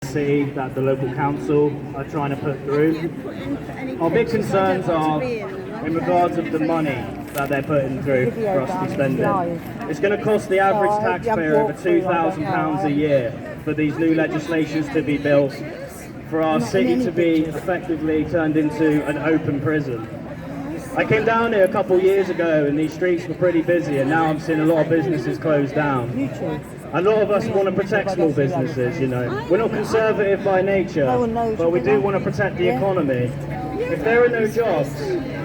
city that the local council are trying to put through. Our big concerns are in regards of the money that they're putting through for us to be spending. It's going to cost the average taxpayer over £2,000 a year for these new legislations to be built, for our city to be effectively turned into an open prison. I came down here a couple of years ago and these streets were pretty busy, and now I'm seeing a lot of businesses closed down. A lot of us want to protect small businesses, you know. We're not conservative by nature, but we do want to protect the economy. If there are no jobs,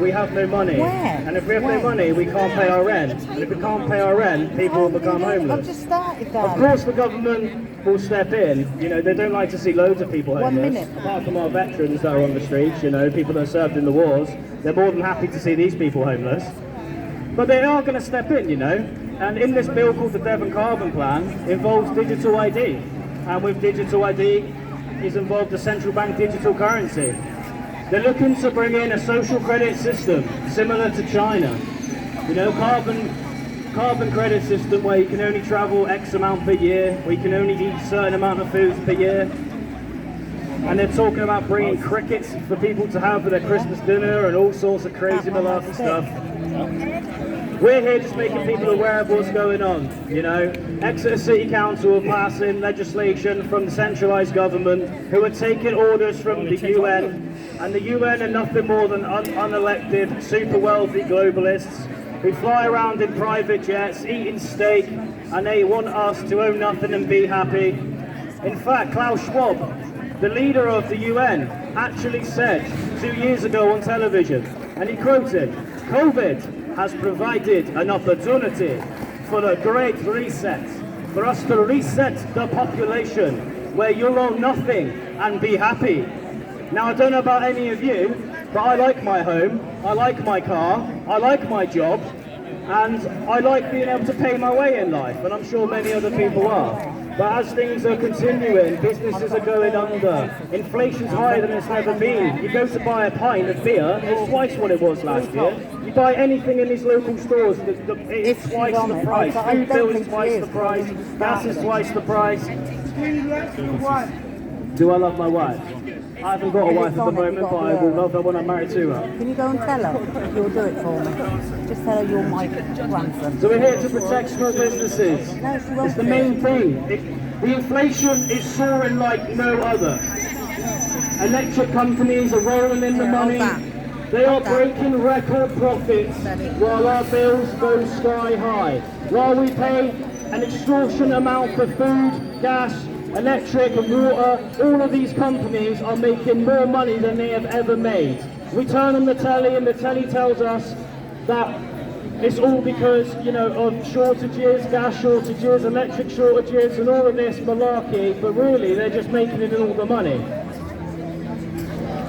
we have no money. And if we have no money, we can't pay our rent. And if we can't pay our rent, people will become homeless. Of course the government will step in. You know, they don't like to see loads of people homeless. Apart from our veterans that are on the streets, you know, people that served in the wars. They're more than happy to see these people homeless. But they are going to step in, you know. And in this bill called the Devon Carbon Plan involves digital ID. And with digital ID is involved a central bank digital currency. They're looking to bring in a social credit system similar to China. You know, carbon credit system where you can only travel X amount per year, where you can only eat a certain amount of foods per year. And they're talking about bringing crickets for people to have for their Christmas dinner and all sorts of crazy malarkey stuff. We're here just making people aware of what's going on, you know. Exeter City Council are passing legislation from the centralised government who are taking orders from the UN, and the UN are nothing more than unelected, super wealthy globalists who fly around in private jets, eating steak, and they want us to own nothing and be happy. In fact, Klaus Schwab, the leader of the UN, actually said 2 years ago on television, and he quoted, "COVID has provided an opportunity for a great reset, for us to reset the population where you'll own nothing and be happy." Now, I don't know about any of you, but I like my home, I like my car, I like my job, and I like being able to pay my way in life, and I'm sure many other people are. But as things are continuing, businesses are going under, inflation's higher than it's ever been. You go to buy a pint of beer, it's twice what it was last year. You buy anything in these local stores, it's twice the price. Food bill is twice the price, gas is twice the price. Do I love my wife? I haven't got a wife at the moment, but I will love her when I'm married to her. Can you go and tell her? You'll do it for me. Just tell her you're my grandson. So we're here to protect small businesses. No, she won't. It's the main thing. The inflation is soaring like no other. Electric companies are rolling in the money. They are breaking record profits while our bills go sky high. While we pay an extortionate amount for food, gas, electric and water, all of these companies are making more money than they have ever made. We turn on the telly and the telly tells us that it's all because, you know, of shortages, gas shortages, electric shortages and all of this malarkey, but really they're just making it all the money.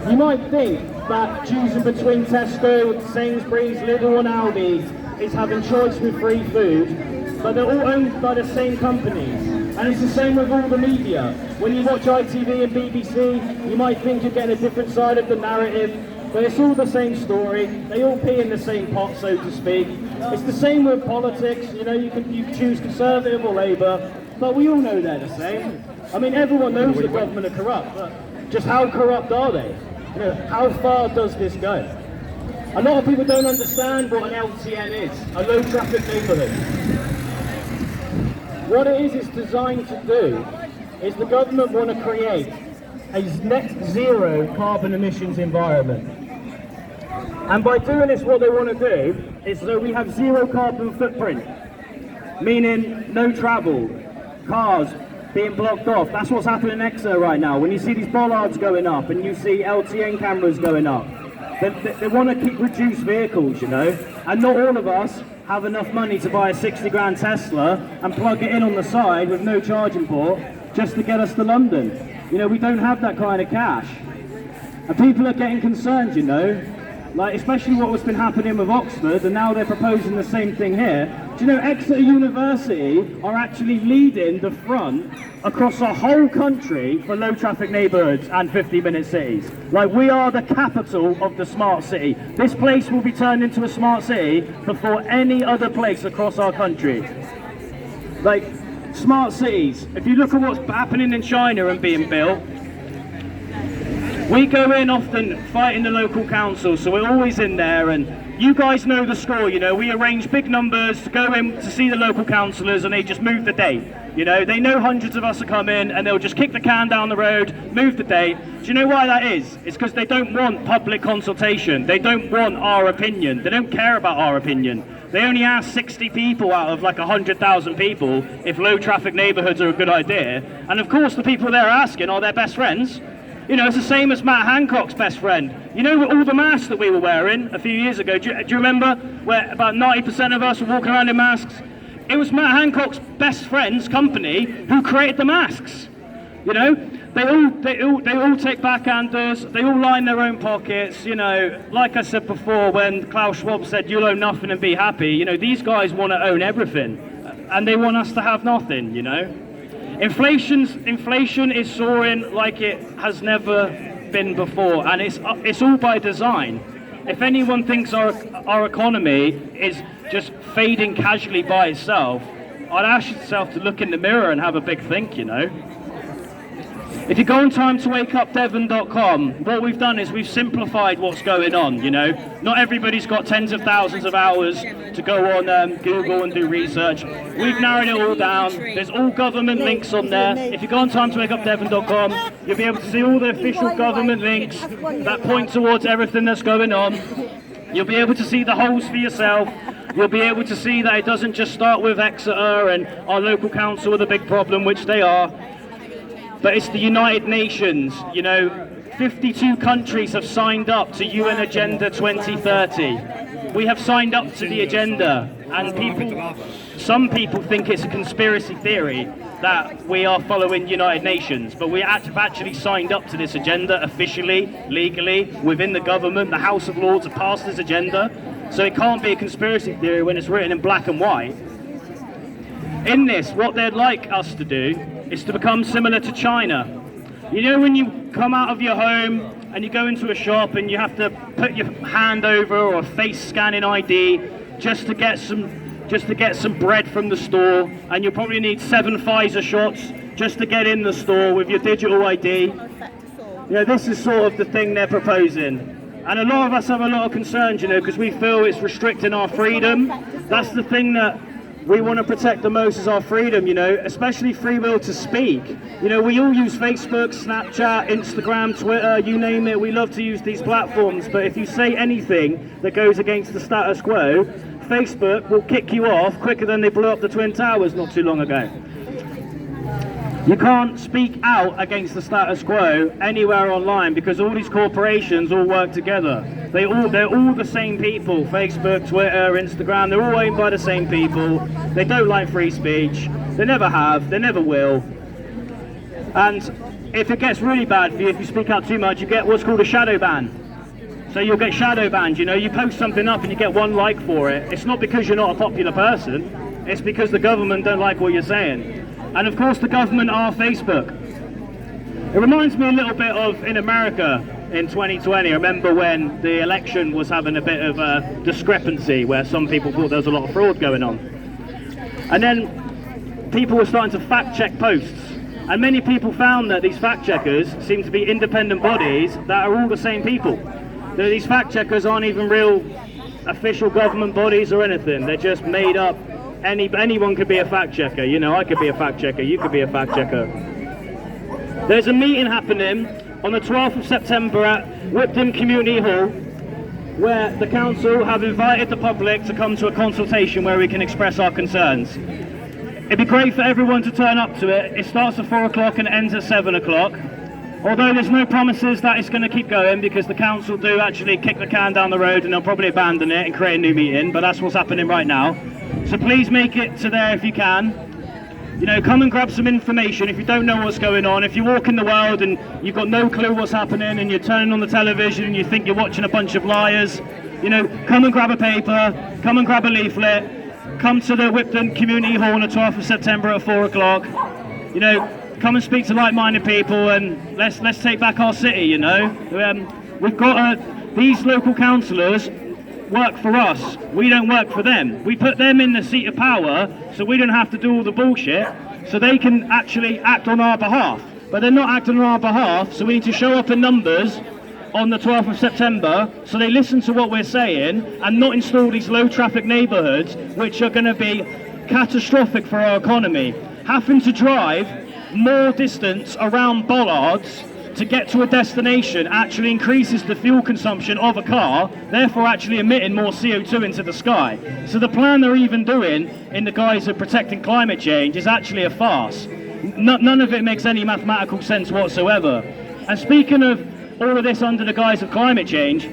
You might think that choosing between Tesco, Sainsbury's, Lidl and Aldi is having choice with free food, but they're all owned by the same companies. And it's the same with all the media. When you watch ITV and BBC, you might think you're getting a different side of the narrative, but it's all the same story. They all pee in the same pot, so to speak. It's the same with politics. You know, you can choose Conservative or Labour, but we all know they're the same. I mean, everyone knows the government are corrupt, but just how corrupt are they? You know, how far does this go? A lot of people don't understand what an LTN is, a low traffic neighbourhood. What it is designed to do is the government want to create a net zero carbon emissions environment. And by doing this, what they want to do is so we have zero carbon footprint, meaning no travel, cars being blocked off. That's what's happening in Exeter right now. When you see these bollards going up and you see LTN cameras going up, they want to keep reduced vehicles, you know, and not all of us have enough money to buy a 60 grand Tesla and plug it in on the side with no charging port just to get us to London. You know, we don't have that kind of cash. And people are getting concerned, you know, like especially what has been happening with Oxford, and now they're proposing the same thing here. Do you know Exeter University are actually leading the front across the whole country for low traffic neighbourhoods and 50-minute cities. Like, we are the capital of the smart city. This place will be turned into a smart city before any other place across our country. Like, Smart cities. If you look at what's happening in China and being built, we go in often fighting the local council, so we're always in there, and you guys know the score, you know, we arrange big numbers to go in to see the local councillors and they just move the date. You know, they know hundreds of us are coming and they'll just kick the can down the road, move the date. Do you know why that is? It's because they don't want public consultation. They don't want our opinion. They don't care about our opinion. They only ask 60 people out of like 100,000 people if low traffic neighbourhoods are a good idea. And of course the people they're asking are their best friends. You know, it's the same as Matt Hancock's best friend. You know, all the masks that we were wearing a few years ago, do you remember where about 90% of us were walking around in masks? It was Matt Hancock's best friend's company who created the masks. You know, they all take backhanders, they all line their own pockets. You know, like I said before, when Klaus Schwab said you'll own nothing and be happy, you know, these guys want to own everything and they want us to have nothing, you know. Inflation is soaring like it has never been before, and it's all by design. If anyone thinks our economy is just fading casually by itself, I'd ask yourself to look in the mirror and have a big think, you know. If you go on timetowakeup.devon.com, what we've done is we've simplified what's going on, you know. Not everybody's got tens of thousands of hours to go on Google and do research. We've narrowed it all down. There's all government links on there. If you go on timetowakeup.devon.com, you'll be able to see all the official government links that point towards everything that's going on. You'll be able to see the holes for yourself. You'll be able to see that it doesn't just start with Exeter and our local council with a big problem, which they are. But it's the United Nations, you know, 52 countries have signed up to UN Agenda 2030. We have signed up to the agenda, and some people think it's a conspiracy theory that we are following United Nations, but we have actually signed up to this agenda officially, legally, within the government. The House of Lords have passed this agenda, so it can't be a conspiracy theory when it's written in black and white. In this, what they'd like us to do is to become similar to China. You know, when you come out of your home and you go into a shop and you have to put your hand over or a face scanning ID just to get some bread from the store, and you'll probably need 7 Pfizer shots just to get in the store with your digital ID. You know, this is sort of the thing they're proposing. And a lot of us have a lot of concerns, you know, because we feel it's restricting our freedom. That's the thing that we want to protect the most, is our freedom, you know, especially free will to speak. You know, we all use Facebook, Snapchat, Instagram, Twitter, you name it. We love to use these platforms, but if you say anything that goes against the status quo, Facebook will kick you off quicker than they blew up the Twin Towers not too long ago. You can't speak out against the status quo anywhere online because all these corporations all work together. They're all the same people. Facebook, Twitter, Instagram, they're all owned by the same people. They don't like free speech. They never have, they never will. And if it gets really bad for you, if you speak out too much, you get what's called a shadow ban. So you'll get shadow banned, you know, you post something up and you get 1 like for it. It's not because you're not a popular person, it's because the government don't like what you're saying. And of course the government are Facebook. It reminds me a little bit of in America in 2020. I remember when the election was having a bit of a discrepancy where some people thought there was a lot of fraud going on. And then people were starting to fact check posts. And many people found that these fact checkers seem to be independent bodies that are all the same people. That these fact checkers aren't even real official government bodies or anything. They're just made up. Anyone could be a fact checker, you know, I could be a fact checker, you could be a fact checker. There's a meeting happening on the 12th of September at Whipton Community Hall where the council have invited the public to come to a consultation where we can express our concerns. It'd be great for everyone to turn up to it. It starts at 4 o'clock and ends at 7 o'clock. Although there's no promises that it's going to keep going because the council do actually kick the can down the road and they'll probably abandon it and create a new meeting, but that's what's happening right now. So please make it to there if you can. You know, come and grab some information if you don't know what's going on. If you walk in the world and you've got no clue what's happening and you're turning on the television and you think you're watching a bunch of liars, you know, come and grab a paper, come and grab a leaflet, come to the Whipton Community Hall on the 12th of September at 4 o'clock. You know, come and speak to like-minded people and let's take back our city, you know. We've got these local councillors work for us. We don't work for them. We put them in the seat of power so we don't have to do all the bullshit. so they can actually act on our behalf. But they're not acting on our behalf, so we need to show up in numbers on the 12th of September, so they listen to what we're saying and not install these low traffic neighbourhoods, which are going to be catastrophic for our economy. Having to drive more distance around bollards to get to a destination actually increases the fuel consumption of a car, therefore actually emitting more CO2 into the sky. So the plan they're even doing in the guise of protecting climate change is actually a farce. None of it makes any mathematical sense whatsoever. And speaking of all of this under the guise of climate change,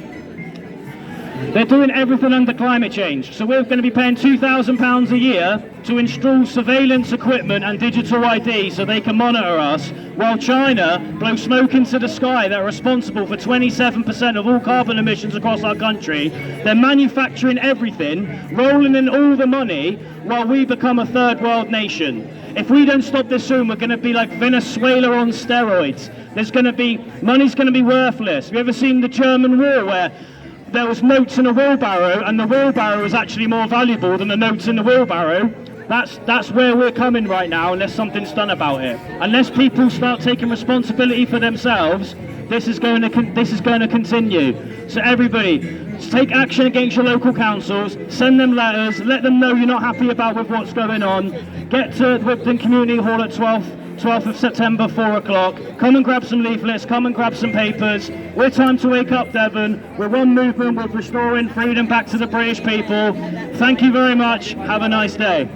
they're doing everything under climate change. So we're going to be paying £2,000 a year to install surveillance equipment and digital ID so they can monitor us, while China blow smoke into the sky that are responsible for 27% of all carbon emissions across our country. They're manufacturing everything, rolling in all the money, while we become a third world nation. If we don't stop this soon, we're going to be like Venezuela on steroids. Money's going to be worthless. Have you ever seen the German war where there was notes in a wheelbarrow and the wheelbarrow was actually more valuable than the notes in the wheelbarrow? That's where we're coming right now, unless something's done about it. Unless people start taking responsibility for themselves, this is going to continue. So everybody, take action against your local councils, send them letters, let them know you're not happy about with what's going on. Get to Wigton Community Hall at 12th of September, 4 o'clock. Come and grab some leaflets, come and grab some papers. We're time to wake up, Devon. We're one movement with restoring freedom back to the British people. Thank you very much. Have a nice day.